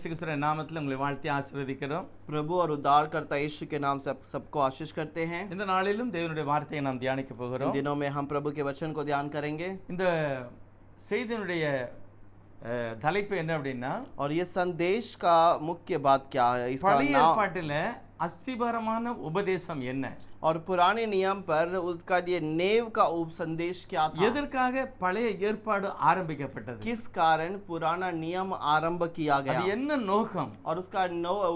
இயேசு கிறிஸ்துவின் நாமத்தில் உங்களை வாழ்த்தி ஆசீர்வதிக்கிறோம். प्रभु और उद्धारकर्ता यीशु के नाम से सबको आशीष करते हैं। இந்த நாளிலும் தேவனுடைய வார்த்தையை நாம் தியானிக்க इन போகிறோம். दिनों में हम प्रभु के वचन को ध्यान करेंगे இந்த செய்தியினுடைய தலைப்பு என்ன அப்படின்னா, और ये संदेश का मुख्य बात क्या है, इसका பழைய नाम ஏற்பாட்டில் அஸ்திபாரமான உபதேசம் என்ன, और पुराने नियम पर उसका ये नेव का उपसंदेश क्या था, எதற்காக பழைய ஏற்பாடு ஆரம்பிக்கப்பட்டது, किस कारण पुराना नियम आरंभ किया அது गया என்ன நோக்கம், और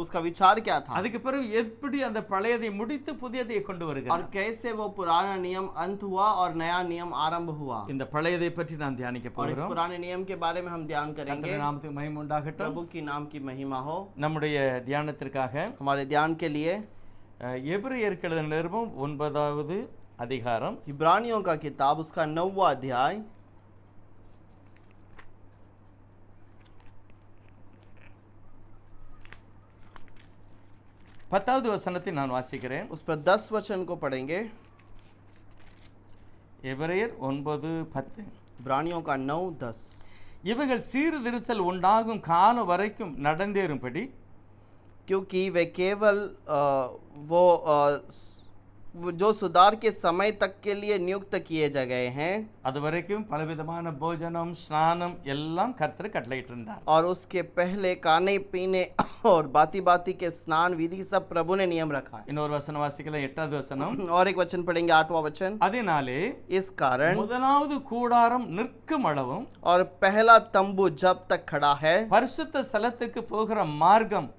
उसका विचार क्या था, அதுக்கு பிறகு எப்படி அந்த பழையதை முடித்து புதியதை கொண்டு और வருகிறார். कैसे वो पुराना नियम अंत हुआ और नया नियम आरंभ हुआ। இந்த பழையதை பற்றி நாம் தியானிக்க और इस போகிறோம். पुराने नियम के बारे में हम ध्यान करेंगे। கர்த்தருடைய நாமத்துக்கு மகிமை உண்டாகட்டும். प्रभु की नाम की महिमा हो। நம்முடைய தியானத்திற்காக हमारे ध्यान के लिए எபிரெயருக்கு எழுதின நிருபம் 9வது அதிகாரம் इब्रानियों का किताब उसका 9वां अध्याय 10வது வசனத்தை நான் வாசிக்கிறேன். उस पर 10 वचन को पढ़ेंगे। எபிரெயர் 9:10. इब्रानियों का 9:10 இவைகள் சீர்திருத்தல் உண்டாகும் காலம் வரைக்கும் நடந்தேறும்படி, क्योंकि वे केवल वो जो सुधार के समय तक के लिए नियुक्त किए गए हैं, அது வரைக்கும் பலவிதமான போஜனம் ஸ்நானம் எல்லாம் கர்த்தர் கட்டளையிட்டிருந்தார். और उसके पहले खाने पीने और बाती बाती के स्नान विधि सब प्रभु ने नियम रखा है। இன்னொரு வசனம் வாசிக்கலாம், 8வது வசனம். और एक वचन पढ़ेंगे, 8वां वचन। அதனாலே इस कारण முதலாவது கூடாரம் நிற்கும் அளவும் और पहला तंबू जब तक खड़ा है, பரிசுத்த ஸ்தலத்துக்கு போகிற மார்க்கம்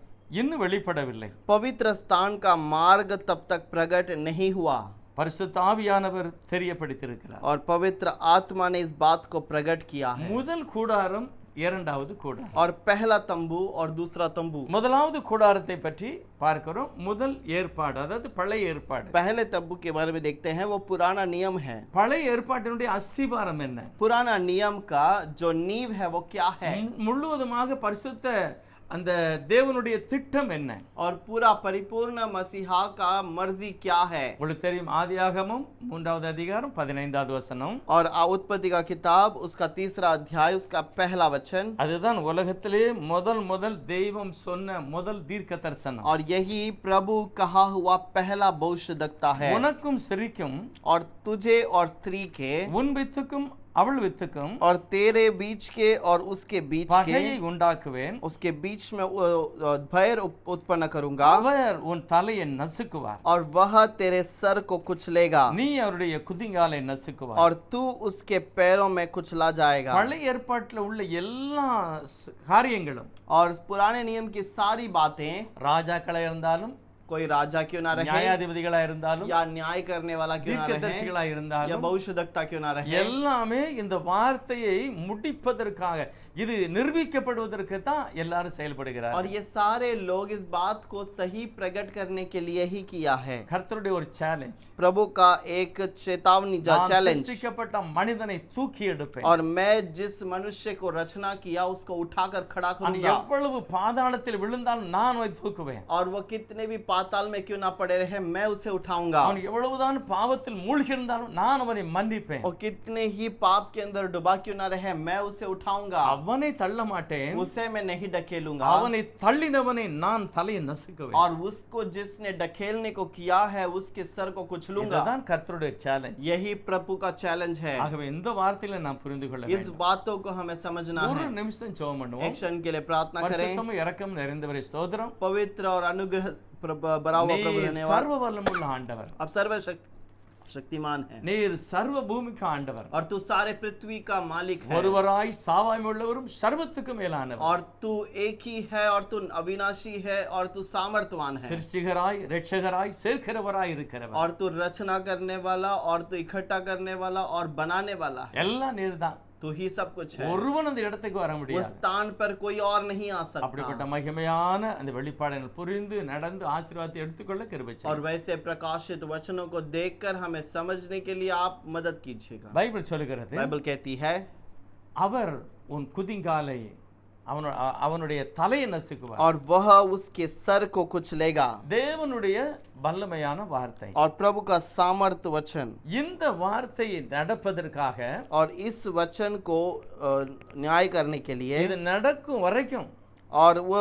இன்னும் வெளிப்படவில்லை. पवित्र स्थान का मार्ग तब तक प्रकट नहीं हुआ, பரிசுத்த ஆவியானவர் தெரியப்படுத்தியிருக்கிறார். और पवित्र आत्मा ने इस बात को प्रकट किया है। முதல் கூடாரம் இரண்டாவது கூடாரம். और पहला तंबू और दूसरा तंबू। முதலாவது கூடாரத்தை பற்றி பார்க்கிறோம். முதல் ஏற்பாடு, அதாவது பழைய ஏற்பாடு. पहले तंबू के बारे में देखते हैं, वो पुराना नियम है। பழைய ஏற்பாட்டினுடைய அஸ்திபாரம் என்ன, पुराना नियम का जो नींव है वो क्या है, முழுவதுமாக பரிசுத்த அந்த தேவனுடைய திட்டம் என்ன, और पूरा परिपूर्ण मसीहा का मर्जी क्या है। உங்களுக்கு தெரியும், ஆதியாகமம் 3வது அதிகாரம் 15வது வசனம். और उत्पत्ति का किताब उसका 3रा अध्याय उसका पहला वचन। அதுதான் உலகத்திலே முதல் தெய்வம் சொன்ன முதல் தீர்க்க தரிசனம். और यही प्रभु कहा हुआ पहला भविष्यद्वक्ता है। உனக்கும் ஸ்திரீக்கும் और तुझे और स्त्री के உன் வித்துக்கும் அவள் வித்துக்கும் और तेरे बीच के और उसके बीच பகையை के உண்டாக்குவேன், उसके बीच में भय उत्पन्न करूंगा, அவர் உன் தலையை நசுக்குவார், और वह तेरे सर को कुचलेगा, நீ அவருடைய குதிங்காலை நசுக்குவார். और तू उसके पैरों में कुचला जाएगा। பழைய ஏற்பாட்டில் உள்ள எல்லா காரியங்களும், और पुराने नियम की सारी बातें, ராஜாக்களா இருந்தாலும், कोई राजा क्यों ना रहे, நியாயாதிபதிகளா இருந்தாலும், या न्याय करने वाला क्यों ना रहे, தீர்க்கதரிசிகளா या இருந்தாலும், भविष्यद्वक्ता क्यों ना रहे, எல்லாமே இந்த வார்த்தையை முடிப்பதற்காக, இது நிரூபிக்கப்படுவதற்கு தான் எல்லாரும் செயல்படுகிறார். और ये सारे लोग इस बात को सही प्रकट करने के लिए ही किया है। கர்த்தருடைய ஒரு சேலஞ்ச், प्रभु का एक चेतावनी चैलेंज, சிருஷ்டிக்கப்பட்ட மனிதனை தூக்கி எடுப்பேன், और मैं जिस मनुष्य को रचना किया उसको उठाकर खड़ा அவன் करूंगा, எவ்வளவு பாதாளத்தில் விழுந்தாலும் நான் அவனை தூக்குவேன், और वो कितने भी पाताल में क्यों ना पड़े रहे मैं उसे उठाऊंगा, அவன் எவ்வளவுதான் பாவத்தில் மூழ்கி இருந்தாலும் நான் அவனை மன்னிப்பேன், और कितने ही पाप के अंदर डुबा क्यों ना रहे मैं उसे उठाऊंगा, அவனை தள்ள மாட்டேன், उसे मैं नहीं ढकेलूंगा, அவனை தள்ளினவனை நான் தலையை நசுக்குவேன். और उसको जिसने ढकेलने को किया है उसके सर को कुचलूंगा। இதுதான் கர்த்தருடைய சேலஞ்ச். यही प्रभु का चैलेंज है। ஆகவே இந்த வார்த்தையில நாம் புரிந்து கொள்ள इस வேண்டும். बातों को हमें समझना ஒரு है। நிமிஷம் ஜெபம் பண்ணுவோம். एक क्षण के लिए प्रार्थना करें। பரிசுத்தமும் இரக்கமும் நிறைந்தவரே ஸ்தோத்திரம். पवित्र और अनुग्रह भरा हुआ प्रभु நீர் धन्यवाद। சர்வ வல்லமுள்ள ஆண்டவர், अब शक्तिमान है, நீர் சர்வ பூமிக்கு ஆண்டவர், और तू सारे पृथ्वी का मालिक है, ஒருவராய் சாவாமை உள்ளவரும் சர்வத்துக்கு மேலானவர், और तू एक ही है, और तू अविनाशी है, और तू सामर्थवान है, சிருஷ்டிகராய் இரட்சகராய் சேர்க்கிறவராய் இருக்கிறவர், और तू रचना करने वाला, और तू इकट्ठा करने वाला और बनाने वाला है। எல்லாம் நீர்தான். तू ही सब कुछ है। ஒருவன் அந்த இடத்துக்கு வர उस முடியாது. स्थान पर कोई और नहीं आ அப்படிப்பட்ட सकता। மகிமையான அந்த வெளிப்பாடை புரிந்து நடந்து ஆசீர்வாதத்தை எடுத்துக்கொள்ள கிருபை और செய்யுங்க. वैसे प्रकाशित वचनों को देखकर हमें समझने के लिए आप मदद कीजिएगा। பைபிள் சொல்லுகிறது, बाइबल कहती है, அவர் உன் குதிங்காலை அவனுடைய தலையை நசுக்குவார். और वह उसके सर को कुचलेगा। தேவனுடைய வல்லமையான வார்த்தை, और प्रभु का सामर्थ वचन, இந்த வார்த்தையை நடப்பதற்காக, और इस वचन को न्याय करने के लिए, இது நடக்கும் வரைக்கும் और वो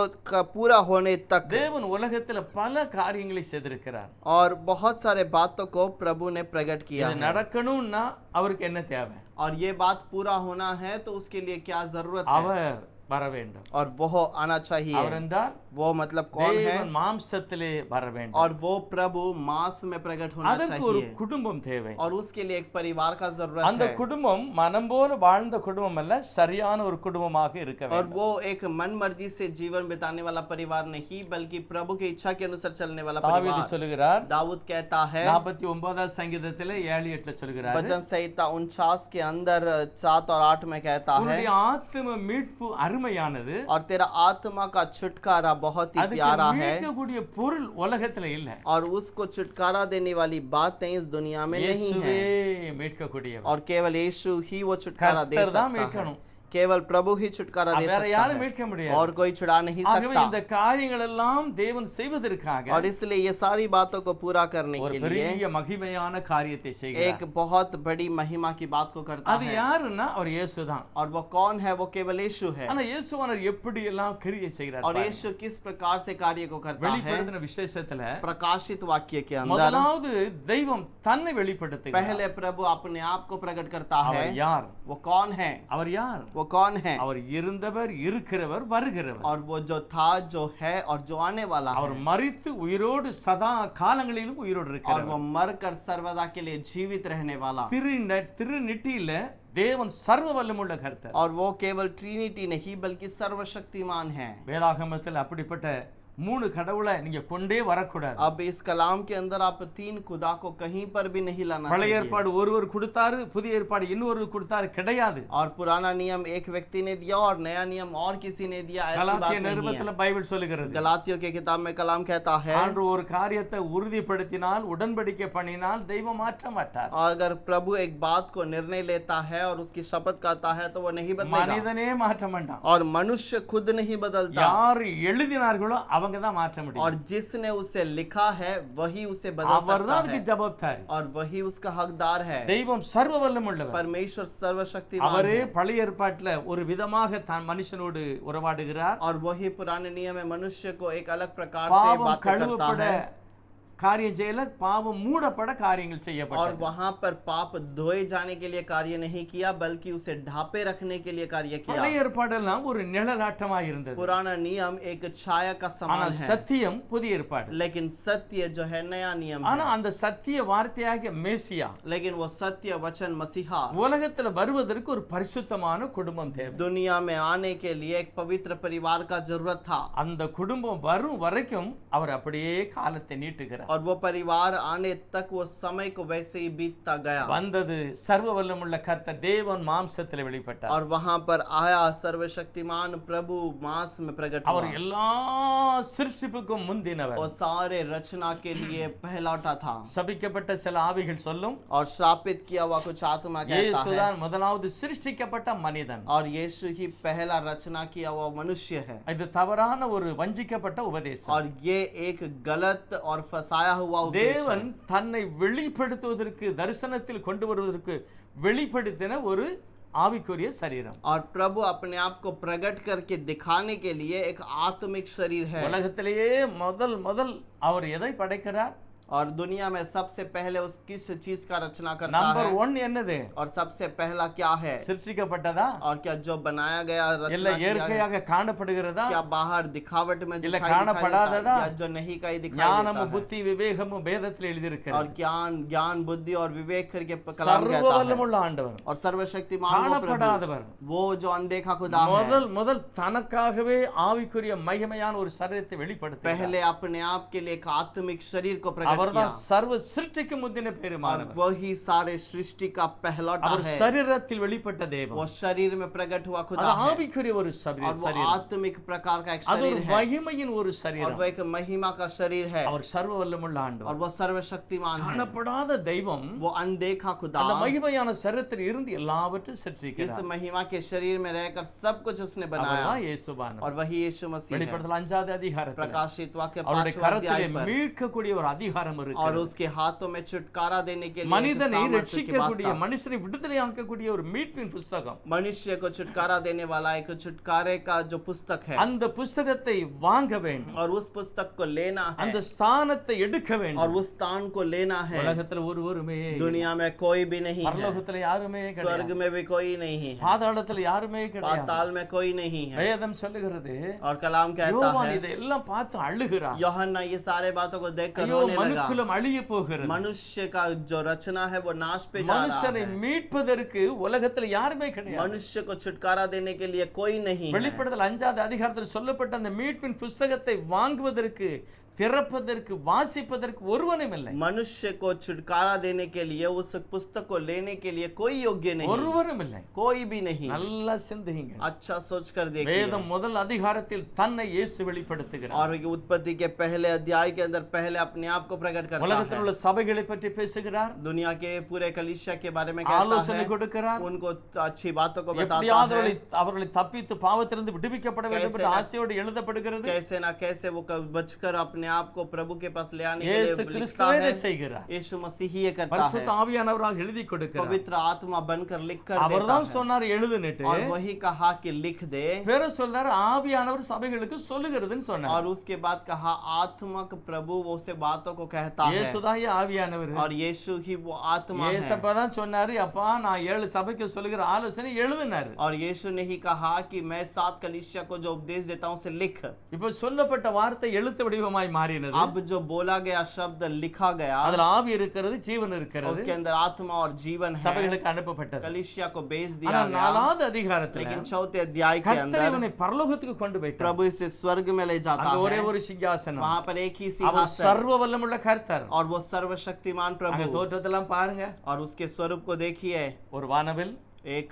पूरा होने तक। தேவன் உலகத்துல பல காரியங்களை செய்திருக்கிறார். और बहुत सारे बातों को प्रभु ने प्रकट किया இது है। நடக்கணும்னா அவருக்கு என்ன தேவை? और ये बात पूरा होना है तो उसके लिए क्या जरूरत है? அவர் வர வேண்டும். और वो आना चाहिए। அவர் என்றால் वो मतलब कौन है? தேவன் மாம்சத்திலே வர வேண்டும். और वो प्रभु मांस में प्रकट होना அதற்கு ஒரு चाहिए। குடும்பம் தேவை. और उसके लिए एक परिवार का जरूरत அந்த है। குடும்பம் மனம் போல வாழ்ந்த குடும்பம் அல்ல, சரியான ஒரு குடும்பமாக இருக்க और வேண்டும். वो एक मन मर्जी से जीवन बिताने वाला परिवार नहीं, बल्कि प्रभु की इच्छा के अनुसार चलने वाला தாவீது परिवार। சொல்லுகிறார், दाऊद कहता है 49வது சங்கீதத்திலே 7-8 சொல்லுகிறார், भजन संहिता 49 के अंदर 7 और 8 में कहता है, உன்னுடைய ஆத்தும மீட்பு அருமையானது, और तेरा आत्मा का छुटकारा बहुत ही அதுக்கு प्यारा है, மீட்கக்கூடிய பொருள் உலகத்துல இல்ல. और उसको छुटकारा देने वाली बातें इस दुनिया में नहीं இயேசுவே है। மீட்கக்கூடியவர். और केवल यीशु ही वो छुटकारा दे கர்த்தர் தான் सकता है। மீட்கணும். केवल प्रभु ही छुटकारा दे வேற सकता யாரும் है, மீட்க முடியாது. और कोई छुड़ा नहीं ஆகவே सकता। இந்த காரியங்கள் எல்லாம் தேவன் செய்வதற்காக और इसलिए ये सारी बातों को पूरा करने ஒரு के लिए பெரிய மகிமையான காரியத்தை செய்கிறார். एक बहुत बड़ी महिमा की बात को करता அது है। யாருன்னா அவர் இயேசுதான். और वो कौन है? वो केवल यीशु है। ஆனா இயேசுவானவர் எப்படி எல்லாம் கிரியை செய்கிறார் और பாருங்க. यीशु किस प्रकार से कार्य को करता है। வெளிப்படுத்தின விசேஷத்துல प्रकाशित वाक्य के अंदर முதலாவது தெய்வம் தன்னை வெளிப்படுத்துகிறார். पहले प्रभु अपने आप को प्रकट करता है। அவர் யார்? वो कौन है? அவர் யார்? वो कौन है? அவர் இருந்தவர், இருக்கிறவர், வருகிறவர். और वो जो था, जो है और जो आने वाला அவர் है। மரித்து உயிரோடு சதா காலங்களிலும் உயிரோடு और वो இருக்கிறவர். मरकर सर्वदा के लिए जीवित रहने वाला। திருநெட்டியில தேவன் சர்வ வல்லமுள்ள கர்த்தர். और वो केवल ट्रिनिटी नहीं बल्कि सर्वशक्तिमान है। வேதாகமத்தில் அப்படிப்பட்ட 3 கடவுளை நீங்க கொண்டே வரக்கூடாது. अब इस कलाम के अंदर आप 3 खुदा को कहीं पर भी नहीं लाना பழைய चाहिए। ஏற்பாடு ஒருவர் கொடுத்தாரு, புதிய ஏற்பாடு இன்னொரு கொடுத்தாரு, கிடையாது. और पुराना नियम एक व्यक्ति ने दिया और नया नियम और किसी ने दिया, ऐसी बात கலாத்திய नहीं நிருபத்துல है। பைபிள் சொல்லுகிறது, गलातियों के किताब में कलाम कहता है, ஆண்டு ஒரு காரியத்தை உறுதிப்படுத்தினால், உடன்படிக்கை பண்ணினால் தெய்வம் மாற்ற மாட்டார். अगर प्रभु एक बात को निर्णय लेता है और उसकी शपथ करता है तो वो नहीं बदलेगा। மனிதனே மாற்ற மாட்டான். और मनुष्य खुद नहीं बदलता, யார் எழுதினார்களோ அவங்க தான் மாற்ற முடியும். और जिसने उसे लिखा है वही उसे बदल அவர் தான் सकता அதுக்கு है, ஜவாப்தாரி. और वही उसका हकदार है। தெய்வம் சர்வ வல்லமுள்ளவர். परमेश्वर सर्वशक्तिमान அவரே है। பழைய ஏற்பாட்டுல ஒரு விதமாக தான் மனுஷனோடு உறவாடுகிறார். और वही पुराने नियम में मनुष्य को एक अलग प्रकार से பாவம் बातें करता கழுவப்பட है, காரியம் செய்யல, பாவம் மூடப்பட காரியங்கள் और செய்யப்பட்டது. वहां पर पाप धोए जाने के लिए कार्य नहीं किया बल्कि उसे ढापे रखने के लिए कार्य किया। பழைய ஏற்பாடெல்லாம் ஒரு நிழலாட்டமாக இருந்தது. पुराना नियम एक छाया का ஆனா समान है, சத்தியம் புதிய ஏற்பாடு. लेकिन सत्य जो है नया नियम ஆனா है। அந்த சத்திய வார்த்தையாகிய மேசியா लेकिन वो सत्य वचन मसीहा உலகத்துல வருவதற்கு ஒரு பரிசுத்தமான குடும்பம் தேவை. दुनिया में आने के लिए एक पवित्र परिवार का जरूरत था। அந்த குடும்பம் வரும் வரைக்கும் அவர் அப்படியே காலத்தை நீட்டுகிறார். और वो परिवार आने तक वो समय को वैसे ही बीतता गया। வந்தது சர்வ வல்லமுள்ள கர்த்தர் தேவன் மாம்சத்தில் வெளிப்பட்டார். और वहां पर आया सर्वशक्तिमान प्रभु मांस में प्रकट அவர் हुआ। எல்லா சிருஷ்டிப்புக்கும் முந்தினவர். और सारे रचना के लिए पहलौठा था। சபிக்கப்பட்ட சில ஆவிகள் சொல்லும், और श्रापित किया हुआ कुछ आत्मा कहता है, இயேசுதான் முதலாவது சிருஷ்டிக்கப்பட்ட மனிதன். और यीशु ही पहला रचना किया हुआ मनुष्य है। இது தவறான ஒரு வஞ்சிக்கப்பட்ட உபதேசம். और ये एक गलत और फसाया हुआ उपदेश தேவன் है। தன்னை வெளிப்படுத்துவதற்கு, தரிசனத்தில் கொண்டு வருவதற்கு வெளிப்படுத்தின ஒரு ஆவிக்குரிய சரீரம். और प्रभु अपने आप को प्रकट करके दिखाने के लिए एक आत्मिक शरीर है। உலகத்திலேயே முதல் அவர் எதை படைக்கிறார்? और दुनिया में सबसे पहले उस किस चीज का रचना करता நம்பர் है? 1 என்னது? और सबसे पहला क्या है? சிருஷ்டிக்கப்பட்டதா? और क्या जो बनाया गया இல்ல रचना किया है? இயற்கையாக காணப்படுகிறதா? क्या बाहर दिखावट में இல்ல दिखाई दिखाई देता காணப்படாததா? है? या जो नहीं कहीं दिखाई ஞானமும் देता है? புத்தி விவேகமும் வேதத்தில் और எழுதியிருக்கிறது. ज्ञान बुद्धि और विवेक करके कलाम சர்வ कहता है। வல்லமுள்ள ஆண்டவர், और सर्वशक्तिमान वो प्रभु, காணப்படாதவர், वो जो अनदेखा खुदा है, முதல் தனக்காகவே ஆவிக்குரிய மகிமையான ஒரு சரீரத்தை வெளிப்படுத்தினார். पहले अपने आप के लिए एक आत्मिक शरीर को प्रकट அவர்தான் किया। சர்வ சிருஷ்டிக்கு முந்தின और பெருமானவர். वही सारे सृष्टि का पहलौठा அவர் है। சரீரத்தில் வெளிப்பட்ட वो தேவன். शरीर में प्रकट हुआ அது खुदा है। ஆவிக்குரிய ஒரு और वो சரீரம். आत्मिक प्रकार का एक அது शरीर ஒரு है। மகிமையின் ஒரு और சரீரம். वो एक महिमा का शरीर है। அவர் சர்வ வல்லமுள்ள और ஆண்டவர். वो सर्वशक्तिमान है। காணப்படாத தெய்வம் वो अनदेखा खुदा அந்த மகிமையான சரீரத்தில் இருந்து எல்லாவற்றையும் इस சிருஷ்டிக்கிறார். महिमा के शरीर में रहकर सब कुछ उसने बनाया। அவர்தான் இயேசுவானவர். और वही यीशु मसीह है। வெளிப்படுத்தல் 5வது அதிகாரத்தில் प्रकाशित वाक्य அவருடைய 5वां கரத்திலே अध्याय पर மீட்கக்கூடிய ஒரு அதிகாரம் அதிகாரம் और இருக்கு. उसके हाथों में छुटकारा देने के लिए एक மனிதனை सामर्थ्य की बात ரட்சிக்கக்கூடிய, था। மனுஷனை விடுதலையாக்கக்கூடிய ஒரு மீட்பின் புஸ்தகம். मनुष्य को छुटकारा देने वाला एक छुटकारे का जो पुस्तक है, அந்த புஸ்தகத்தை வாங்க வேண்டும், और उस पुस्तक को लेना है, அந்த ஸ்தானத்தை எடுக்க और வேண்டும். उस स्थान को लेना है। உலகத்துல ஒருவருமே இல்லை. दुनिया में कोई भी नहीं है, பரலோகத்துல யாருமே स्वर्ग கிடையாது, में भी कोई नहीं है, பாதாளத்துல யாருமே கிடையாது. पाताल में कोई नहीं है। வேதம் சொல்லுகிறது, और कलाम कहता யோவான் है, இதெல்லாம் பார்த்து அழுகிறான். यूहन्ना ये सारे बातों को देखकर ஐயோ, रोने लगा। மனுக்குலம் அழிய போகிறது. मनुष्य का जो रचना है वो नाश पे जा रहा மனுஷனை है। மீட்பதற்கு உலகத்துல யாருமே கிடையாது. मनुष्य को छुटकारा देने के लिए कोई नहीं है। வெளிப்படுத்தல் 5வது அதிகாரத்தில் சொல்லப்பட்ட அந்த மீட்பின் புஸ்தகத்தை வாங்குவதற்கு, திறப்பதற்கு, வாசிப்பதற்கு ஒருவனும் இல்லை. मनुष्य को छुटकारा देने के लिए, उस पुस्तक को लेने के लिए कोई योग्य नहीं, ஒருவரும் இல்லை. कोई भी नहीं। நல்லா சிந்திங்க. अच्छा सोच कर देखिए। வேதம் முதல் அதிகாரத்தில் தன்னை இயேசு வெளிப்படுத்துகிறார். और उत्पत्ति के पहले अध्याय के अंदर पहले अपने आप को प्रकट करता உலகத்தில் है। உள்ள சபைகளை பற்றி பேசுகிறார், दुनिया के पूरे कलीसिया के बारे में कहता ஆலோசனை है, கொடுக்கிறார், उनको अच्छी बातों को बताता எப்படியாவது है, அவர்களை தப்பித்து பாவத்திலிருந்து விடுவிக்கப்பட வேண்டும் என்ற ஆசையோடு எழுதப்படுகிறது. कैसे ना कैसे वो बचकर अपने आप को प्रभु के पास ले आने के இயேசு लिए लिखता கிறிஸ்துவே है। இதை செய்கிறார். यीशु मसीह ही ये करता है, பரிசுத்த ஆவியானவராக எழுதி கொடுக்கிறார். पवित्र आत्मा बनकर लिख कर देता அவர்தான் है। சொன்னார் எழுதுனுட்டு. और वही कहा कि लिख दे, வேற சொல்றாரு ஆவியானவர் சபைகளுக்கு சொல்லுகிறதுன்னு சொன்னார். और उसके बाद कहा आत्मक प्रभु वो से बातों को कहता है, இயேசுதான் ஆவியானவர். और यीशु ही वो आत्मा है। இயேசுதான் சொன்னாரு, அப்பா நான் 7 சபைக்கு சொல்லுகிற ஆலோசனை எழுதுனாரு. और यीशु ने ही कहा कि मैं 7 कलीसिया को जो उपदेश देता हूं उसे लिख। இப்ப சொல்லப்பட்ட வார்த்தை எழுத்து வடிவமாய் மாறினது. अब जो बोला गया शब्द लिखा गया, அதுல ஆவி இருக்கிறது, ஜீவன் இருக்கிறது, उसके अंदर आत्मा और जीवन है, சபைகளுக்கு அனுப்பப்பட்டது. कलीसिया को भेज ஆனா दिया गया। 4வது அதிகாரத்துல लेकिन 4थे अध्याय के கர்த்தர் अंदर இவனை பரலோகத்துக்கு கொண்டு போயிட்டார். प्रभु इसे स्वर्ग में ले जाता அங்க ஒரே है। ஒரு சிங்காசனம், वहां पर एक ही அவர் सिंहासन, சர்வ வல்லமுள்ள கர்த்தர். और वो सर्वशक्तिमान அங்க प्रभु। தோற்றத்தெல்லாம் பாருங்க, और उसके स्वरूप को देखिए, ஒரு வானவில், एक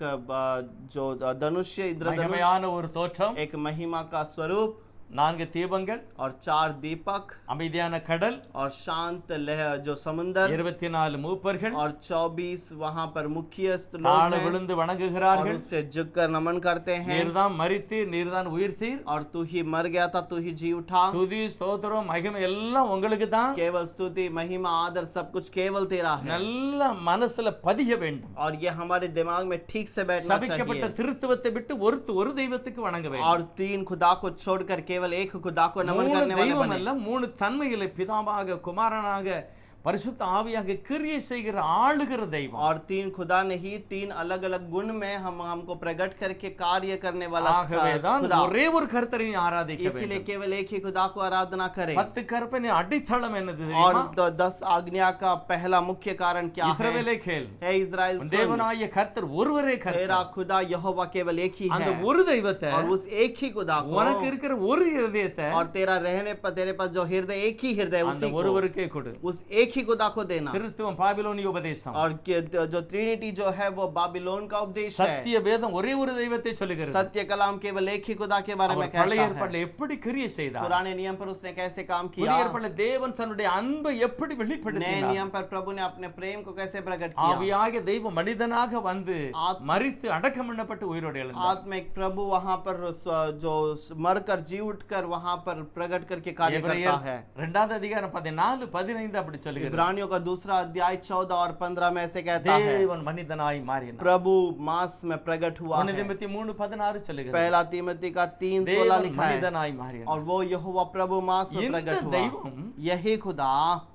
जो धनुष्य, इंद्रधनुष, மகிமையான ஒரு தோற்றம், एक महिमा का स्वरूप, 4 தீபங்கள், और 4 दीपक, அமைதியான கடல், और शांत लहर जो समुंदर, 24 மூப்பர்கள், और 24 वहां पर मुख्यस्थ लोग தாழ हैं, விழுந்து और வணங்குகிறார்கள். उससे झुककर नमन करते हैं। நீர்தான் மரித்தீர், நீர்தான் உயிர்த்தீர், और तू ही मर गया था, तू ही जी उठा, துதி ஸ்தோத்திரம் மகிமை எல்லாம் உங்களுக்கு தான். केवल स्तुति महिमा आदर सब कुछ केवल तेरा है। நல்ல மனசுல பதிய வேண்டும். और ये हमारे दिमाग में ठीक से बैठना சபிக்கப்பட்ட चाहिए। திருத்துவத்தை விட்டு ஒரு தெய்வத்துக்கு வணங்க வேண்டும். और 3 खुदा को छोड़कर केवल एक खुदा को नमन 3 करने वाले தெய்வம் बने। அல்ல, 3 தன்மைகளை, பிதாவாக, குமாரனாக, பரிசுத்த ஆவியாக கிரியை செய்கிற ஆளுகிற தெய்வம். और 3 खुदा नहीं, 3 अलग अलग गुण में हमको प्रकट करके कार्य करने वाला ஆகவேதான் खुदा। ஒரே ஒரு கர்த்தரை ஆராதிக்க इसीलिए வேண்டும். केवल एक ही खुदा को आराधना करें। 10 கற்பனை அடித்தளம் என்னது और தெரியுமா? 10 आज्ञा का पहला मुख्य कारण क्या है? இஸ்ரவேலே கேள், हे इस्राएल सुन, தேவனாகிய கர்த்தர் ஒருவரே तेरा கர்த்தர். खुदा यहोवा केवल एक ही அந்த है। ஒரு தெய்வத்தை, और उस एक ही खुदा को, உனக்கு இருக்கிற ஒரு இதயத்தை और तेरा रहने पर तेरे पास जो हृदय एक ही हृदय அந்த उसी को, ஒருவருக்கே கொடு. उस एक ही खुदा को देना। கிறிஸ்துவம் பாபிலோனிய உபதேசம். और जो ट्रिनिटी जो है वो बाबिलोन का उपदेश है। சத்திய வேதம் ஒரே ஒரு தெய்வத்தை சொல்லுகிறது. सत्य कलाम केवल एक ही खुदा के बारे में அவர் कहता பழைய है। ஏற்பாட்டில் எப்படி கிரியை செய்தார், पुराने नियम पर उसने कैसे काम புதிய किया, ஏற்பாட்டில் தேவன் தன்னுடைய அன்பை எப்படி नए வெளிப்படுத்தினார். नियम पर प्रभु ने अपने प्रेम को कैसे प्रकट किया। ஆவியாகிய தெய்வம் மனிதனாக வந்து ஆத்- மரித்து அடக்கம் பண்ணப்பட்டு உயிரோடு எழுந்தார். आत्मिक प्रभु वहां पर जो मरकर जी उठकर वहां पर प्रकट करके कार्य करता है। 2வது அதிகாரம் 14, 15 அப்படி சொல்லுகிறது. इब्रानियों का दूसरा अध्याय 14 और 15 में ऐसे कहता है, தேவன் மனிதனாய் மாறினார். प्रभु मांस में प्रकट हुआ है। 3:16 சொல்லுகிறது. पहला तीमोथी का 3:16 தேவன் लिखा है, மனிதனாய் மாறினார். और वो यहोवा प्रभु मांस में இந்த प्रकट हुआ। தெய்வம் यही खुदा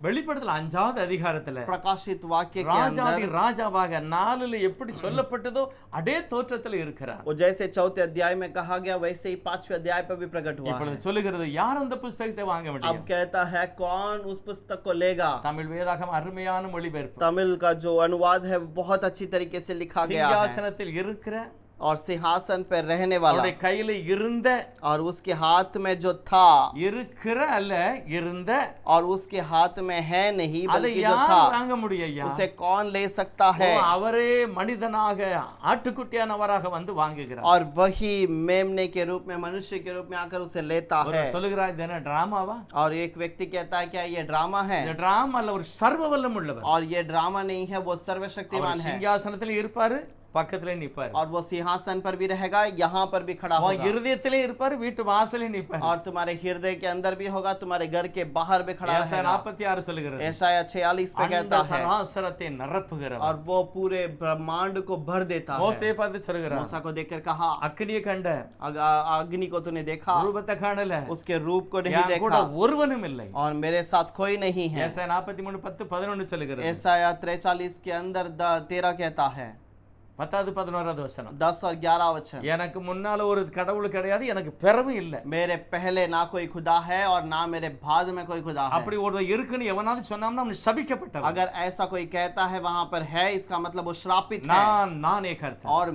வெளிப்படுத்தல் 5வது அதிகாரத்துல प्रकाशित वाक्य के ராஜாதி अंदर, ராஜாவாக 4ல எப்படி சொல்லப்பட்டதோ அதே தோற்றத்துல இருக்கிறார். वो जैसे 4थे अध्याय में कहा गया वैसे ही 5वें अध्याय पर भी प्रकट हुआ है। இப்பொழுது சொல்லுகிறது, யார் அந்த புத்தகத்தை வாங்க अब முடியும்? कहता है कौन उस पुस्तक को लेगा। தமிழ் வேதாகம் அருமையான மொழிபெயர்ப்பு. तमिल का जो अनुवाद है बहुत अच्छी तरीके से लिखा गया है। சிங்காசனத்தில் இருக்கிற, और सिंहासन पर रहने वाला, அவருடைய கையில இருந்த, और उसके हाथ में जो था, இருக்கிற அல்ல இருந்த, और उसके हाथ में है नहीं அதை बल्कि जो யார் था, வாங்க முடியும்? उसे कौन ले सकता है। அவரே மனிதனாக ஆட்டுக்குட்டியானவராக வந்து வாங்குகிறார். और वही मेमने के रूप में, मनुष्य के रूप में आकर उसे लेता है। ஒருவர் சொல்லுகிறார், இது என்ன டிராமாவா? और एक व्यक्ति कहता है क्या ये ड्रामा है। இந்த டிராமா அல்ல, ஒரு சர்வ வல்லம் உள்ளவர். और ये ड्रामा नहीं है, वो அவர் सर्वशक्तिमान है। சிங்காசனத்தில் இருப்பாரு, பக்கத்திலே நிப்பாரு. और वो सिंहासन पर भी रहेगा, यहाँ पर भी खड़ा உன் होगा, இருதயத்திலே இருப்பாரு, வீட்டு வாசலே நிப்பாரு. और तुम्हारे हृदय के अंदर भी होगा, तुम्हारे घर के बाहर भी खड़ा ஏசாயா रहेगा। 46 சொல்லுகிறது. यशायाह 46 पे அந்த कहता है, சராசரத்தை நிரப்புகிறவர். और वो पूरे ब्रह्मांड को भर देता है। மோசேயை பார்த்து சொல்லுகிறார், मूसा को देखकर कहा, அக்கினியை கண்ட, अग्नि को तूने देखा, ரூபத்தை காணல, उसके रूप को नहीं என் கூட देखा, ஒருவனும் இல்லை. और मेरे साथ कोई नहीं है। ஏசாயா 43:10-11 சொல்லுகிறது. यशायाह 43 के अंदर 13 कहता है, 10-11 வசனம். 10 और 11 वचन, எனக்கு முன்னால ஒரு கடவுள் கிடையாது, எனக்கு பிறவும் இல்லை. मेरे पहले ना कोई खुदा है और ना मेरे बाद में कोई खुदा है। அப்படி ஒரு இருக்குன்னு எவனாவது சொன்னாம்னா அவன் சபிக்கப்பட்டவன். अगर ऐसा कोई कहता है वहां पर है, इसका मतलब वो श्रापित है। நானே கர்த்தர், और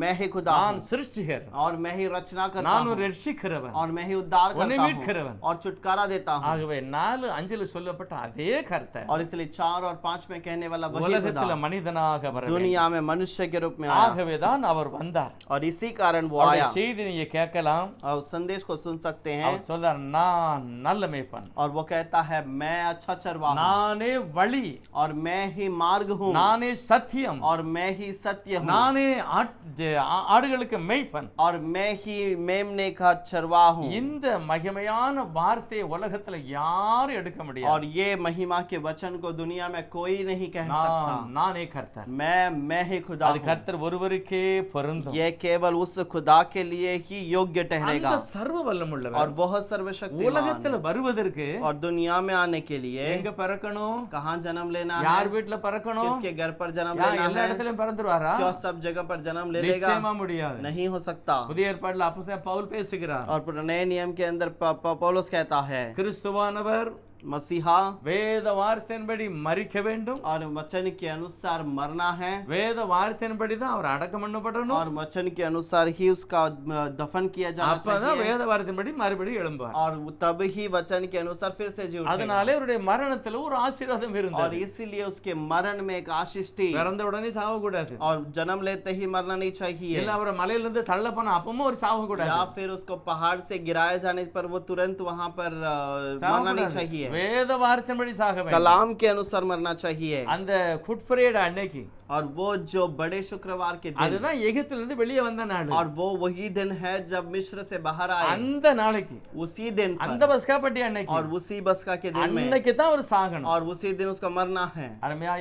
मैं ही खुदा நான் हूँ, சிருஷ்டிகர், और मैं ही रचना करता நான் हूँ, ஒரு ரட்சிக்கிறவன், और मैं ही उद्धार உன்னை करता மீட்கிறவன். हूँ और छुटकारा देता हूँ। ஆகவே 4:5 சொல்லப்பட்ட அதே கர்த்தர் और इसलिए 4 और 5 में कहने वाला वही உலகத்துல खुदा மனிதனாக வர வேண்டும். दुनिया में मनुष्य के रूप में आया, ஆகவே தான் அவர் வந்தார். और इसी कारण वो அவருடைய आया। செய்தி நீங்க கேட்கலாம். और संदेश को सुन सकते हैं, அவர் சொல்றார், நான் நல்ல மேய்ப்பன், और वो कहता है, मैं अच्छा चरवाहा हूँ, நானே வழி, और मैं ही मार्ग हूँ, நானே சத்தியம், और मैं ही सत्य हूँ, நானே ஆடுகளுக்கு மேய்ப்பன். और मैं ही मेमने का चरवाहा हूँ। இந்த மகிமையான வார்த்தையை உலகத்துல யாரும் எடுக்க முடியாது. और ये महिमा के वचन को दुनिया में कोई नहीं कह सकता। நானே கர்த்தர், मैं ही खुदा அது हूँ। கர்த்தர் ஒருவருக்கே பொருந்தும். ये केवल उस खुदा के लिए ही योग्य ठहरेगा, அந்த சர்வ வல்லமுள்ளவர் और वह सर्वशक्तिमान உலகத்துல வருவதற்கு और दुनिया में आने के लिए எங்க பிறக்கணும், कहाँ जन्म लेना है, யார் வீட்டுல பிறக்கணும், किसके घर पर जन्म யா लेना எல்லா है, இடத்துலயும் பிறந்துருவாரா? क्या सब जगह पर जन्म ले लेगा? நிச்சயமா முடியாது. नहीं हो सकता। புதிய ஏற்பாடுல அப்போஸ்தலன் பவுல் பேசுகிறார், और नए नियम के अंदर पौलुस कहता है, கிறிஸ்துவானவர் मसीहा வேத வார்த்தையின்படி மரிக்க வேண்டும், और वचन के अनुसार मरना है, வேத வார்த்தையின்படி தான் அவர் அடக்கம் பண்ணப்படணும், और वचन के अनुसार ही उसका दफन किया जाना அப்பதான் चाहिए, வேத வார்த்தையின்படி மறுபடியும் எழும்புவார். और तब ही वचन के अनुसार फिर से जी उठेगा। அதனாலே அவருடைய மரணத்துல ஒரு ஆசீர்வாதம் और இருந்தது. इसीलिए उसके मरण में एक आशीष थी, பிறந்த உடனே சாவ கூடாது, और जन्म लेते ही मरना नहीं चाहिए, இல்ல அவரை மலையில இருந்து தள்ள போன அப்பவும் ஒரு சாவ கூடாது, या फिर उसको पहाड़ से गिराए जाने पर वो तुरंत वहां पर मरना नहीं चाहिए, வேத வார்த்தையின்படி சாக வேண்டும். कलाम के अनुसार मरना चाहिए। அந்த குட் ஃப்ரைடே அன்னைக்கு, और वो जो बड़े शुक्रवार के दिन, அதுதான் எகிப்தில இருந்து வெளியே வந்த நாள், और वो वही दिन है जब मिस्र से बाहर आए, அந்த நாளைக்கு, उसी दिन पर, அந்த பஸ்கா பட்டி அன்னைக்கு, और उसी बसका के दिन में, அன்னைக்கு தான் அவர் சாகணும். और उसी दिन उसका मरना है। அருமையா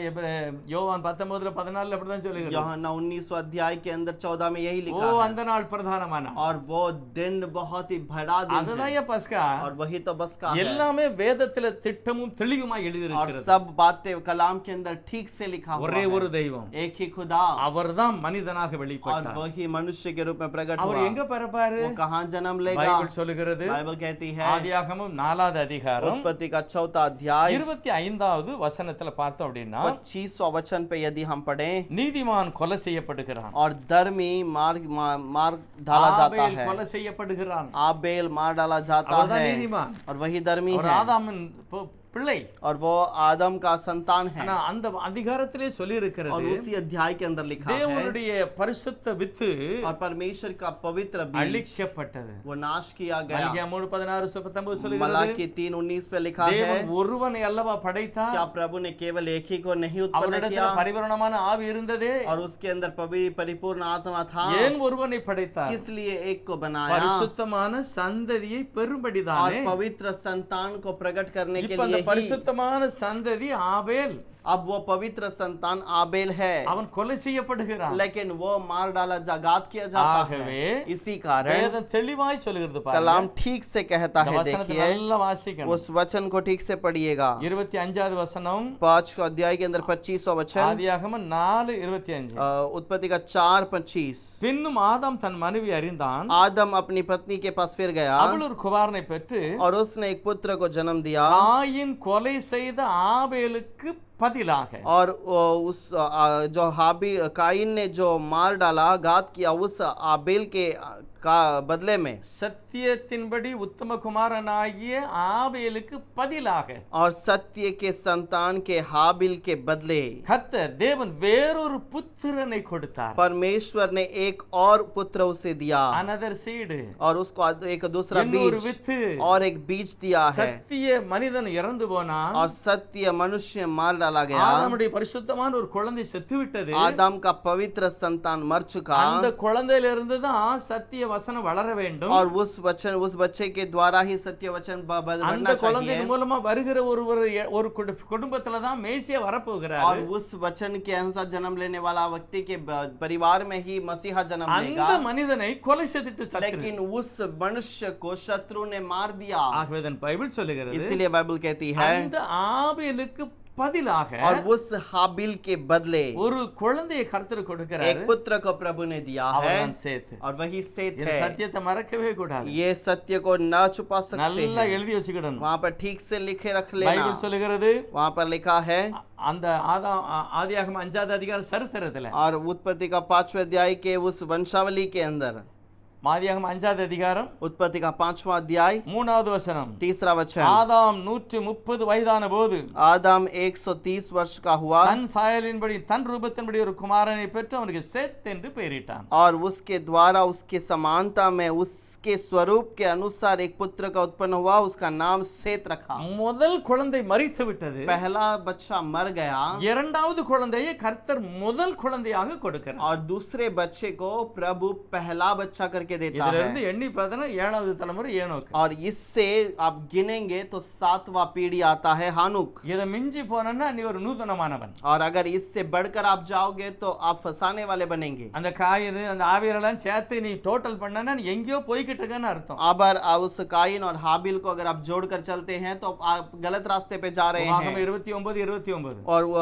யோவான் 19:14 அப்படிதான் சொல்லுகிறது. यूहन्ना 19 अध्याय के अंदर 14 में यही ஓ लिखा है, அந்த நாள் பிரதானமான, और वो दिन बहुत ही बड़ा दिन அதுதான் है, ஏன் பஸ்கா, और वही तो बसका है, எல்லாமே வேதத்துல திட்டமும் தெளிவுமாய் எழுதி और இருக்கிறது. सब बातें कलाम के अंदर ठीक से लिखा हुआ ஒரே ஒரு है। தெய்வம், एक ही खुदा, அவர்தான் மனிதனாக और வெளிப்பட்டார். वही मनुष्य के रूप में प्रकट அவர் हुआ। எங்க பிறப்பாரு? वो कहाँ जन्म लेगा? பைபிள் சொல்லுகிறது, बाइबल कहती है, ஆதியாகமம் 4வது அதிகாரம் उत्पत्ति का 4 अध्याय 25வது வசனத்துல பார்த்தோம் அப்படின்னா, 25वां वचन पे यदि हम पढ़ें, நீதிமான் கொலை செய்யப்படுகிறான், और धर्मी मार डाला जाता ஆபேல் है, கொலை செய்யப்படுகிறான், आबेल मार डाला जाता அவர்தான் है, நீதிமான், और वही धर्मी அவர் है, ஆதாமின் பிள்ளை. और वो आदम का संतान है। ஆனா அந்த அதிகாரத்திலே சொல்லி और இருக்கிறது, उसी अध्याय के अंदर लिखा है, தேவனுடைய பரிசுத்த வித்து और परमेश्वर का पवित्र बीज அழிக்கப்பட்டது. वो नाश किया गया। மல்கியா 3:16-19 சொல்லுகிறது, मलाकी 3:19 पे लिखा है, தேவன் ஒருவனை அல்லவா படைத்தார், क्या प्रभु ने केवल एक ही को नहीं उत्पन्न அவரிடத்தில் किया, பரிபூரணமான ஆவி இருந்ததே, और उसके अंदर परिपूर्ण आत्मा था, ஏன் ஒருவனை படைத்தார்? किस लिए एक को बनाया, பரிசுத்தமான சந்ததியை और பெறும்படிதானே. पवित्र संतान को प्रकट करने के இப்ப அந்த लिए ही। பரிசுத்தமான சந்ததி ஆபேல், अब वो पवित्र संतान आबेल है, அவன் கொலை செய்யப்படுகிறான். लेकिन वो मार डाला घात किया जाता ஆகவே है। इसी कारण வேதம் தெளிவாய் சொல்லுகிறது பாருங்க. कलाम ठीक से कहता இந்த है, வசனத்தை देखिए நல்லா வாசிக்கணும். उस वचन को ठीक से पढ़िएगा। 25வது வசனம், 5 का अध्याय के अंदर 25वां वचन, ஆதியாகமம் 4:25. उत्पत्ति का 4:25। பின்னும் ஆதாம் தன் மனைவி அறிந்தான், आदम अपनी पत्नी के पास फिर गया, அவள் ஒரு குமாரனை பெற்று और उसने एक पुत्र को जन्म दिया, காயின் கொலை செய்த ஆபேலுக்கு பதிலாக, और उस जो काइन ने जो मार डाला घात किया उस आबेल के का बदले में சத்தியத்தின்படி உத்தம குமாரனாகிய ஆபேலுக்கு பதிலாக, और सत्य के संतान के हाबिल के बदले கர்த்தர் தேவன் வேறொரு புத்திரனை கொடுத்தார். परमेश्वर ने एक और पुत्र उसे दिया, another seed, और उसको एक दूसरा இன்னொரு बीज வித்து. और एक बीज दिया है, சத்திய மனிதன் இறந்து போனா, और सत्य मनुष्य मार चला गया, ஆதாமுடைய பரிசுத்தமான ஒரு குழந்தை செத்து விட்டது. आदम का पवित्र संतान मर चुका, அந்த குழந்தையிலிருந்து தான் சத்திய வசனம் வளர வேண்டும். और उस बच्चे के द्वारा ही सत्य वचन बढ़ना அந்த चाहिए, குழந்தையின் மூலமா வருகிற ஒரு குடும்பத்துல தான் மேசியா வரப்போகிறார். और उस वचन के अनुसार जन्म लेने वाला व्यक्ति के परिवार में ही मसीहा जन्म लेगा। அந்த மனிதனை கொலை செய்துட்டு சத்துரு. लेकिन उस मनुष्य को शत्रु ने मार दिया, ஆகவே தான் பைபிள் சொல்லுகிறது, इसीलिए बाइबल कहती है, அந்த ஆபேலுக்கு பதிலாக और उस हाबिल के बदले ஒரு குழந்தையை கர்த்தர் கொடுக்கிறார். एक पुत्र को प्रभु ने दिया है, அவர்தான் சேத். और वही सेत இந்த है। சத்தியத்தை மறக்கவே கூடாது. ये सत्य को न छुपा सकते நல்லா हैं, எழுதி வச்சுக்கிடணும். वहां पर ठीक से लिखे रख लेना। பைபிள் சொல்லுகிறது, वहां पर लिखा है, அந்த ஆதியாகமம் 5வது அதிகாரம் சரித்திரத்துல, और उत्पत्ति का 5वें अध्याय के उस वंशावली के अंदर, ஆதியாகமம் 5வது அதிகாரம் उत्पत्ति का 5वां अध्याय 3வது வசனம், 3रा वचन, ஆதாம் 130 வயதான போது आदम 130 वर्ष का हुआ, தன் சாயலின்படி தன் ரூபத்தின்படி ஒரு குமாரனை பெற்று அவனுக்கு சேத் என்று பெயரிட்டான். और उसके द्वारा उसके समानता में उसके स्वरूप के अनुसार एक पुत्र का उत्पन्न हुआ, उसका नाम सेत रखा। முதல் குழந்தை மரித்து விட்டது. पहला बच्चा मर गया, இரண்டாவது குழந்தையை கர்த்தர் முதல் குழந்தையாக கொடுக்கிறார். और दूसरे बच्चे को प्रभु पहला बच्चा करके देता இதுல है। இருந்து எண்ணி பார்த்தா 7வது தலைமுறை ஏனோக்கு. और इससे आप गिनेंगे तो 7वां पीढ़ी आता है हानुक। இத மிஞ்சி போனன்னா நீ ஒரு நூதனமானவன். और अगर इससे बढ़कर आप जाओगे तो आप फंसाने वाले बनेंगे। அந்த காயின் அந்த ஆவியரெல்லாம் சேர்த்து நீ டோட்டல் பண்ணனா நீ எங்கேயோ போய்கிட்டு இருக்கன்னு அர்த்தம். अगर उस काइन और हाबिल को अगर आप जोड़कर चलते हैं तो आप गलत रास्ते पे जा रहे உபாகமம் हैं। 29:29. और वो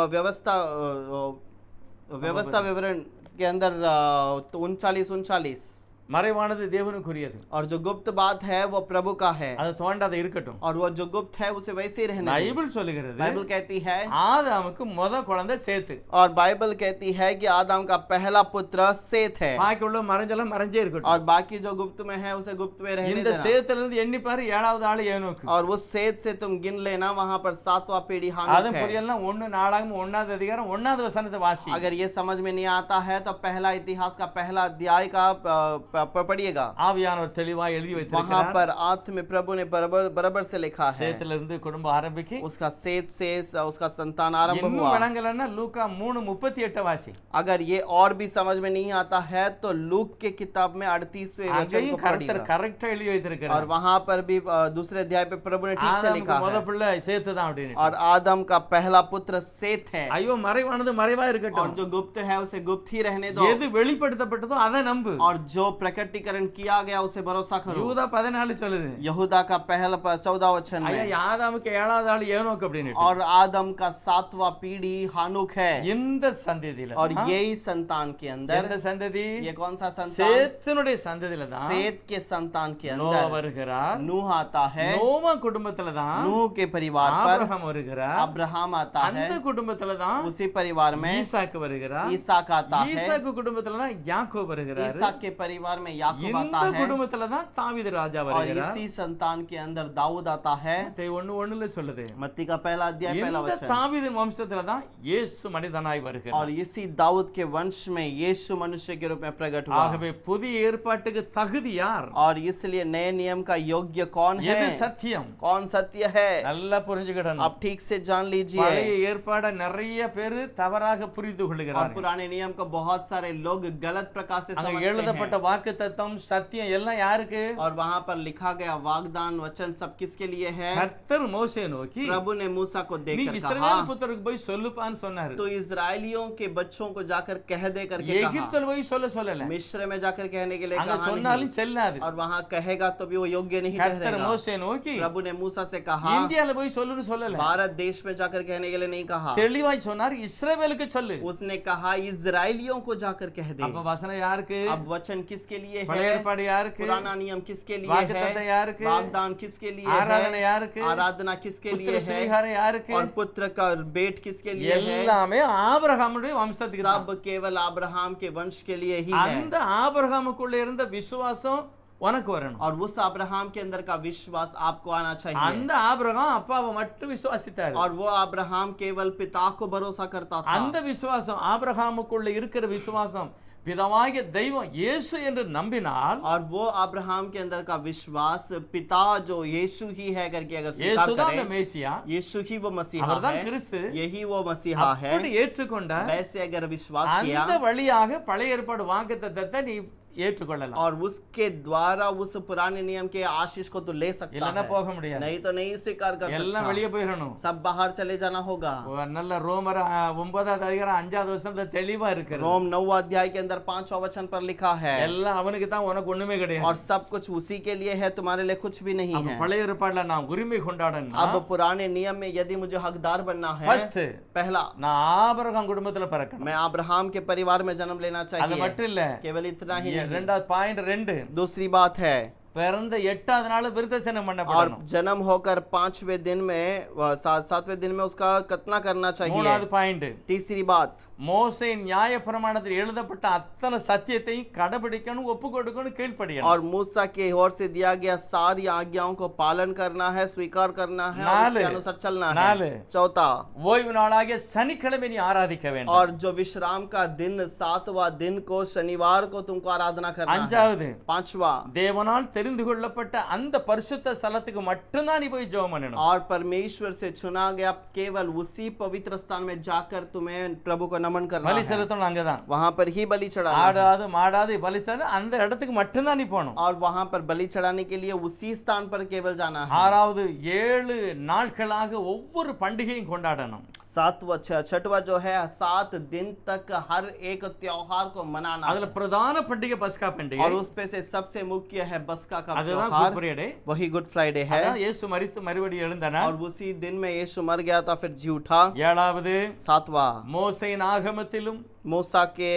व्यवस्था विवरण के अंदर 39 மறைவானது தேவனுக்குரியது. और जो गुप्त बात है वो प्रभु का है, அது தோண்டாத இருக்கட்டும். और वो जो गुप्त है उसे वैसे ही रहने दें। பைபிள் சொல்லுகிறது, बाइबल कहती है, ஆதாமுக்கு முத குழந்தை சேத்து. और बाइबल कहती है कि आदम का पहला पुत्र सेत है, பாக்கி உள்ள மறைஞ்செல்லாம் மறைஞ்சே இருக்கட்டும். और बाकी जो गुप्त में है उसे गुप्त में रहने இந்த देना। சேத்துல இருந்து எண்ணி பாரு 7வது ஆளு ஏனோக்கு. और उस सेत से तुम गिन लेना, वहां पर 7वां पीढ़ी हानुक அது है। புரியலனா 1 நாளாகமம் 1வது அதிகாரம் 1வது வசனத்தை வாசி. अगर ये समझ में नहीं आता है तो पहला इतिहास का पहला अध्याय का पढ़िएगा, ஆவியானவர் தெளிவாய் எழுதி वहां வைத்திருக்கிறார். पर आत्मा में प्रभु ने बराबर से लिखा है। சேத்துல இருந்து குடும்பம் ஆரம்பிக்கி उसका सेत से उसका संतान आरंभ இன்னும் हुआ। விளங்கலன்னா லூக்கா 3:38 வாசி. अगर ये और भी समझ में नहीं आता है तो लूक के किताब में 38वें वचन को அங்கேயும் கர்த்தர் पढ़िएगा, கரெக்ட்டா எழுதி और வைத்திருக்கிறார். वहां पर भी दूसरे अध्याय पे प्रभु ने ठीक से लिखा ஆதாமுக்கு முத है। பிள்ளை சேத்து தான் அப்படின்னு. और आदम का पहला पुत्र सेत है, ஐயோ மறைவானது மறைவா और இருக்கட்டும். जो गुप्त है उसे गुप्त ही रहने दो, எது வெளிப்படுத்தப்பட்டதோ அதை நம்பு. और जो प्रकटीकरण किया गया उसे भरोसा करो। யூதா 14 சொல்லுது, यहूदा का पहला 14 वचन ஐயா में, ஆதாமுக்கு 7வது ஆளு ஏனோக்கு அப்படின்னு. और आदम का 7वां पीढ़ी हानुक है, இந்த சந்ததியில और यही संतान के எந்த अंदर, சந்ததி? ये कौन सा संतान? சேத்தினுடைய சந்ததியில தான் सेत के संतान के நோவா अंदर வருகிறார். नूह आता है, நோவா குடும்பத்துல தான் नूह के परिवार पर ஆபிரகாம் வருகிறார். अब्राहम आता है, அந்த குடும்பத்துல தான் उसी परिवार में ஈசாக்கு வருகிறார். ईसाक आता है, ஈசாக்கு குடும்பத்துல தான் யாக்கோபு வருகிறார். ईसाक के परिवार में याकूब आता இந்த है, குடும்பத்துல தான் தாவீது ராஜா और வருகிறார். इसी संतान के अंदर दाऊद आता है। மத்தேயு 1:1 சொல்லுது, मत्ती का पहला अध्याय पहला இந்த वचन, தாவீதின் வம்சத்துல தான் இயேசு மனிதனாய் வருகிறார். और इसी दाऊद के वंश में यीशु मनुष्य के रूप में प्रकट हुआ। ஆகவே புதிய ஏற்பாட்டுக்கு தகுதி யார்? और इसलिए नए नियम का योग्य कौन है? எது சத்தியம்? कौन सत्य है? நல்லா புரிஞ்சுக்கிடணும். आप ठीक से जान लीजिए। பழைய ஏற்பாட நிறைய பேர் தவறாக புரிந்து और கொள்கிறார்கள். पुराने नियम को बहुत सारे लोग गलत प्रकार से அங்க समझते எழுதப்பட்ட हैं। வாக்குத்தத்தம் சத்தியம் எல்லாம் யாருக்கு? और वहां पर लिखा गया वागदान वचन सब किसके लिए है? கர்த்தர் மோசே நோக்கி प्रभु ने मूसा को நீ देखकर இஸ்ரவேல் कहा, புத்தருக்கு போய் சொல்லுப்பான்னு சொன்னாரு. तो इजरायलियों के बच्चों को जाकर कह दे करके कहा। எகிப்தில் போய் சொல்லல. मिस्र में जाकर कहने के लिए அங்க कहा சொன்னாலும் नहीं, செல்லாது. और वहां कहेगा तो भी वो योग्य नहीं கர்த்தர் ठहरेगा। மோசே நோக்கி प्रभु ने मूसा से कहा, இந்தியால போய் சொல்லுன்னு சொல்லல. भारत देश में जाकर कहने के लिए नहीं कहा, தெளிவாய் சொன்னார், இஸ்ரவேலுக்கு சொல்லு. उसने कहा इजराइलियों को जाकर कह दे। அப்ப வசனம் யாருக்கு? अब वचन किसके लिए பழைய है? ஏற்பாடு யாருக்கு? पुराना नियम किसके लिए வாக்குத்தத்தம் है? யாருக்கு? वागदान किसके लिए ஆராதனை है? யாருக்கு? आराधना किसके புத்திர लिए है? சுவிகாரம் யாருக்கு? और पुत्र का भेंट किसके लिए है? எல்லாமே ஆபிரகாமுடைய வம்சத்துக்கு தான். सब केवल अब्राहम के वंश के लिए ही है। அந்த ஆபிரகாமுக்குள்ள இருந்த விசுவாசம் உனக்கு வரணும். और उस अब्राहम के अंदर का विश्वास आपको आना चाहिए। அந்த ஆபிரகாம் அப்பாவை மட்டும் விசுவாசித்தார். और वो अब्राहम केवल पिता को भरोसा करता था। அந்த விசுவாசம் ஆபிரகாமுக்குள்ள இருக்கிற விசுவாசம் பிதாவாகிய தெய்வம் இயேசு என்று நம்பினால் और वो अब्राहम के अंदर का विश्वास पिता जो यीशु ही है करके अगर स्वीकार இயேசுதான் அந்த करें, மேசியா, यीशु ही वो मसीहा அவர்தான் है, கிறிஸ்து, यही वो मसीहा है, அப்படி ஏற்றுக்கொண்ட वैसे अगर विश्वास किया அந்த வழியாக பழைய ஏற்பாடு வாக்குத்தத்தத்தை நீ ஏற்றுக்கொள்ளலாம். और उसके द्वारा उस पुराने नियम के आशीष को तो ले सकता இல்லைன்னா है, போக முடியாது. नहीं तो नहीं स्वीकार कर எல்லாம் सकता, வெளியே போயிடணும். सब बाहर चले जाना होगा। நல்ல ரோமர் 9வது அதிகாரம் 5வது வசனத்துல தெளிவா இருக்கு. रोम 9 अध्याय के अंदर 5वां वचन पर लिखा है, எல்லாம் அவனுக்கு தான், உனக்கு ஒண்ணுமே கிடையாது. और सब कुछ उसी के लिए है, तुम्हारे लिए कुछ भी नहीं அப்ப है। பழைய ஏற்பாடுல நான் உரிமை கொண்டாடணும். अब पुराने नियम में यदि मुझे हकदार बनना है, ஃபர்ஸ்ட் पहला நான் ஆபிரகாம் குடும்பத்துல பிறக்கணும். मैं अब्राहम के परिवार में जन्म लेना அது चाहिए। மட்டும் இல்ல, केवल इतना ही नहीं। ரெண்டாவது பாயிண்ட் 2, दूसरी बात है, பிறந்த 8வது நாள் விருத்தசேதனம் और பண்ணப்படணும். जन्म होकर 5वें दिन में 7वें दिन में उसका खतना करना चाहिए। மூணாவது பாயிண்ட், तीसरी बात, மோசேயின் நியாயப்பிரமாணத்தில் எழுதப்பட்ட அத்தனை சத்தியத்தையும் கடைபிடிக்கணும், ஒப்பு கொடுக்கணும், கீழ்ப்படியணும். और मूसा के ओर से दिया गया सारी आज्ञाओं को पालन करना है, स्वीकार करना है, और नाले, उसके अनुसार चलना नाले। है। चौथा, ஓய்வு நாளாகிய சனிக்கிழமை நீ ஆராதிக்க வேண்டும். और जो विश्राम का दिन 7वां दिन को शनिवार को तुमको आराधना करना है। அஞ்சாவது, 5वां, தேவனால் தெரிந்து கொள்ளப்பட்ட அந்த பரிசுத்த ஸ்தலத்துக்கு மட்டும்தான் நீ போய் ஜெபம் பண்ணணும். और परमेश्वर से चुना गया केवल उसी पवित्र स्थान में जाकर तुम्हें प्रभु को नमन करना பலி है, செலுத்தணும் அங்கதான். वहां पर ही बलि चढ़ाना है। ஆடாது மாடாது பலி செலுத்த அந்த இடத்துக்கு மட்டும்தான் நீ போகணும். और वहां पर बलि चढ़ाने के लिए उसी स्थान पर केवल जाना है। ஆறாவது, 7 நாட்களாக ஒவ்வொரு பண்டிகையும் கொண்டாடணும். 6वां जो है 7 दिन तक हर एक त्योहार को मनाना அதுல है। பிரதான பண்டிகை பஸ்கா பண்டிகை. और उसपे से सबसे मुख्य है बस्का का அதுதான் त्योहार, குட் ஃப்ரைடே. वही गुड फ्राइडे है। அதான் இயேசு மரித்து மறுபடியும் எழுந்தார். और उसी दिन में यीशु मर गया था, फिर जी उठा। 7வது, 7वां, மோசேயின் ஆகமத்திலும் मूसा के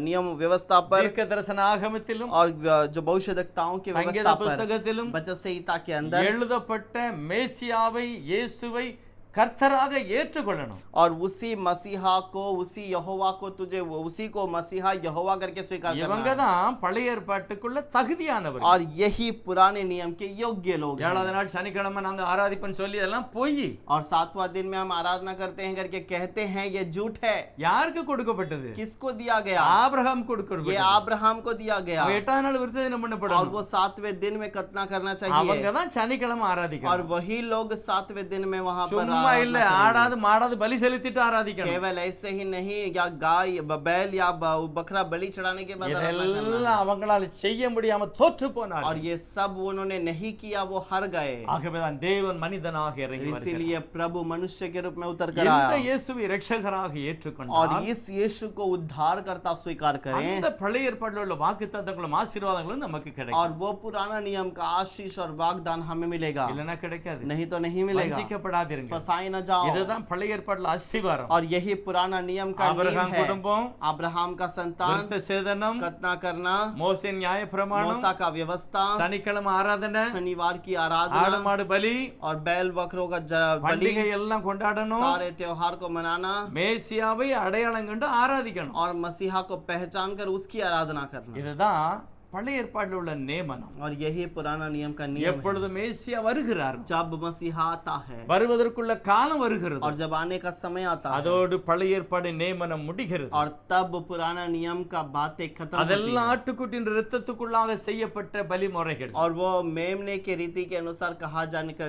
नियम व्यवस्था पर, தீர்க்க தரிசன ஆகமத்திலும் और जो भविष्यद्वक्ताओं की சங்கீத व्यवस्था पर, புஸ்தகத்திலும் वचन संहिता के अंदर எழுதப்பட்ட மேசியாவை இயேசுவை கர்த்தராக ஏற்றுக்கொள்ளணும். और उसी मसीहा को, उसी यहोवा को तुझे उसी को मसीहा यहोवा करके स्वीकार இவங்க करना है। தான் பழைய ஏற்பாட்டுக்குள்ள தகுதியானவர். और यही पुराने नियम के योग्य लोग हैं। 7வது நாள் சனிக்கிழமை நாங்க ஆராதிப்போம்னு சொல்லி எல்லாம் பொய். और 7वां दिन में हम आराधना करते हैं करके कहते हैं, ये झूठ है। யாருக்கு கொடுக்கப்பட்டது? किसको दिया गया? ஆபிரகாம் ये கொடுக்கப்பட்டது. அब्राहम को दिया गया। அவன் 8வது நாள் விருத்தசேதனம் और பண்ணப்படணும். वो 7वें दिन में खतना करना அவங்க चाहिए। தான் சனிக்கிழமை और ஆராதிக்கணும். वही लोग 7वें दिन में वहां पर சும்மா இல்ல, आराधना करेंगे। ஆடாது மாடாது பலி செலுத்திட்டு ஆராதிக்கணும். केवल ऐसे ही नहीं, या गाय बैल या बकरा बलि चढ़ाने के बाद आराधना करना இதெல்லாம் அவங்களால செய்ய முடியாம தோற்று है। போனார். और ये सब उन्होंने नहीं किया, वो हार गए। ஆகவேதான் தேவன் மனிதனாக இறங்கி வருகிறார். इसीलिए प्रभु मनुष्य के रूप में उतर कर இந்த आया। இயேசுவை இரட்சகராக और ஏற்றுக்கொண்டார். इस यीशु को उद्धार करता स्वीकार करें, அந்த பழைய ஏற்பாட்டில் உள்ள வாக்குத்தத்தங்களும் ஆசீர்வாதங்களும் நமக்கு और கிடைக்கும். वो पुराना नियम का आशीष और वागदान हमें मिलेगा। இல்லனா கிடைக்காது. नहीं तो नहीं मिलेगा। வஞ்சிக்கப்படாதீர்கள். फसाए न जाओ। இதுதான் பழைய ஏற்பாட்டில் அஸ்திவாரம். और यही पुराना नियम का नींव ஆபிரகாம் है। குடும்பம், अब्राहम का संतान, விருத்தசேதனம், खतना करना, மோசேயின் நியாயப்பிரமாணம், मूसा का व्यवस्था, சனிக்கிழமை ஆராதனை, शनिवार की ஆடு आराधना, மாடு பலி, और बैल बकरों का बलि, பண்டிகை எல்லாம் கொண்டாடணும். सारे त्योहार को मनाना, மேசியாவை அடையாளம் கண்டு ஆராதிக்கணும். और मसीहा को पहचान कर उसकी आराधना करना। இதுதான் பழைய ஏற்பாட்டில் உள்ள நியமனம். और यही पुराना नियम का नियम है। எப்பொழுது மேசியா வருகிறார், जब मसीहा आता है வருவதற்குள்ள காலம் வருகிறது, और जब आने का समय आता है, அதோடு பழைய ஏற்பாடு நியமனம் முடிகிறது. और तब पुराना नियम का बातें खत्म होती அதெல்லாம் हैं। ஆட்டுக்குட்டியின் இரத்தத்துக்குள்ளாக செய்யப்பட்ட பலிமுறைகள். और वो मेमने के रीति के अनुसार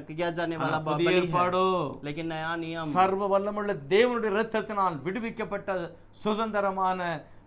किया जाने वाला புதிய बलि है। ஏற்பாடோ लेकिन नया नियम சர்வ வல்லமுள்ள தேவனுடைய இரத்தத்தினால் விடுவிக்கப்பட்ட சுதந்திரமான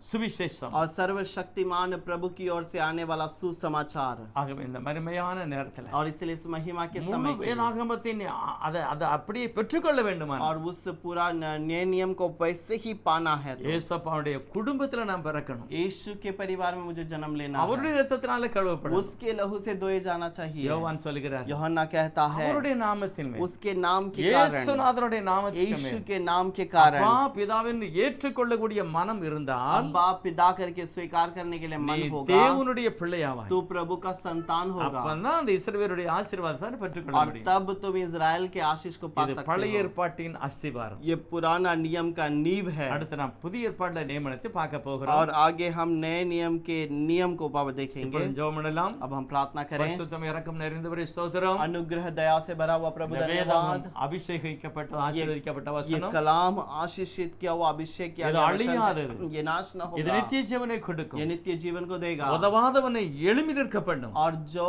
சுவிசேஷம். और सर्वशक्तिमान प्रभु की ओर से आने वाला सुसमाचार। ஆகவே இந்த மகிமையான நேரத்துல और इसलिए इस महिमा के முழு समय के लिए, வேதாகமத்தின் அதை அப்படியே பெற்றுக்கொள்ள வேண்டுமானால் और उस पूरा नए नियम को वैसे ही पाना है तो ஏசப்பாவுடைய குடும்பத்துல நாம் பிறக்கணும். यीशु के परिवार में मुझे जन्म लेना அவருடைய है। இரத்தத்தினால கழுவப்படும். उसके लहू से धोए जाना चाहिए। யோவான் சொல்கிறார், यूहन्ना कहता है, அவருடைய நாமத்தின் மேல், उसके नाम के कारण, இயேசுநாதருடைய நாமத்தின் यीशु மேல் के नाम के कारण, அப்பா பிதாவின் ஏற்றுக்கொள்ளக்கூடிய மனம் இருந்தால் अब्बा पिता करके स्वीकार करने के लिए நீ मन होगा, தேவனுடைய பிள்ளையாவாய். तू प्रभु का संतान होगा, அப்பதான் அந்த இஸ்ரவேலுடைய ஆசீர்வாதத்தை பெற்றுக்கொள்ள और முடியும். तब तुम इजराइल के आशीष को पा இது सकते பழைய हो। ஏற்பாட்டின் அஸ்திவாரம். ये पुराना नियम का नींव है। அடுத்து நாம் புதிய ஏற்பாட்டுல நியமனத்தை பார்க்க போகிறோம். और आगे हम नए नियम के नियम को देखेंगे। இப்பொழுது ஜெபம் பண்ணலாம். अब हम प्रार्थना करें। பரிசுத்தம் இரக்கம் நிறைந்தவரே ஸ்தோத்திரம். अनुग्रह दया से भरा हुआ प्रभु இந்த धन्यवाद। வேதம் அபிஷேகிக்கப்பட்ட ஆசீர்வதிக்கப்பட்ட ये வசனம். कलाम आशीषित किया हुआ अभिषेक किया இது गया அழியாதது. वचन, ये नाश न இது होगा, நித்திய ஜீவனை ये கொடுக்கும். नित्य जीवन को देगा। உதவாதவனை எழும்பி நிற்க பண்ணும். और जो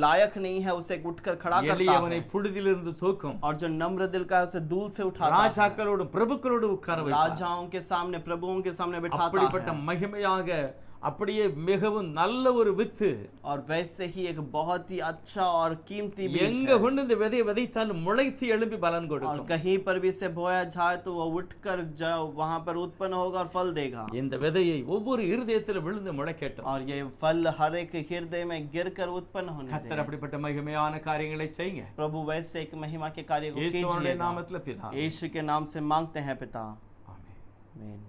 लायक नहीं है उसे उठकर खड़ा करता எளியவனை है, புழுதியிலிருந்து தூக்கும். और जो नम्र दिल का है उसे धूल से उठाता है, ராஜாக்களோடு பிரபுக்களோடு உட்கார வைப்பார். राजाओं के सामने, प्रभुओं के सामने बिठाता அப்படிப்பட்ட है। மகிமையாக அப்படியே மிகவும் நல்ல ஒரு வித்து और वैसे ही एक बहुत ही अच्छा और कीमती बीज எங்க है, கொண்டு இந்த விதையை விதைத்தாலும் முளைத்து எழும்பி பலன் और கொடுக்கும். कहीं पर भी इसे बोया जाए तो वह उठकर वहां पर उत्पन्न होगा और फल देगा। இந்த விதையை ஒவ்வொரு இருதயத்தில் விழுந்து முளைக்கட்டும். और ये फल हर एक हृदय में गिरकर उत्पन्न होने கர்த்தர் दें। அப்படிப்பட்ட மகிமையான காரியங்களை செய்யுங்க. प्रभु वैसे एक महिमा के कार्य को இயேசுவின் कीजिएगा। நாமத்தில் பிதாவே. यीशु के नाम से मांगते हैं पिता, ஆமென். आमीन।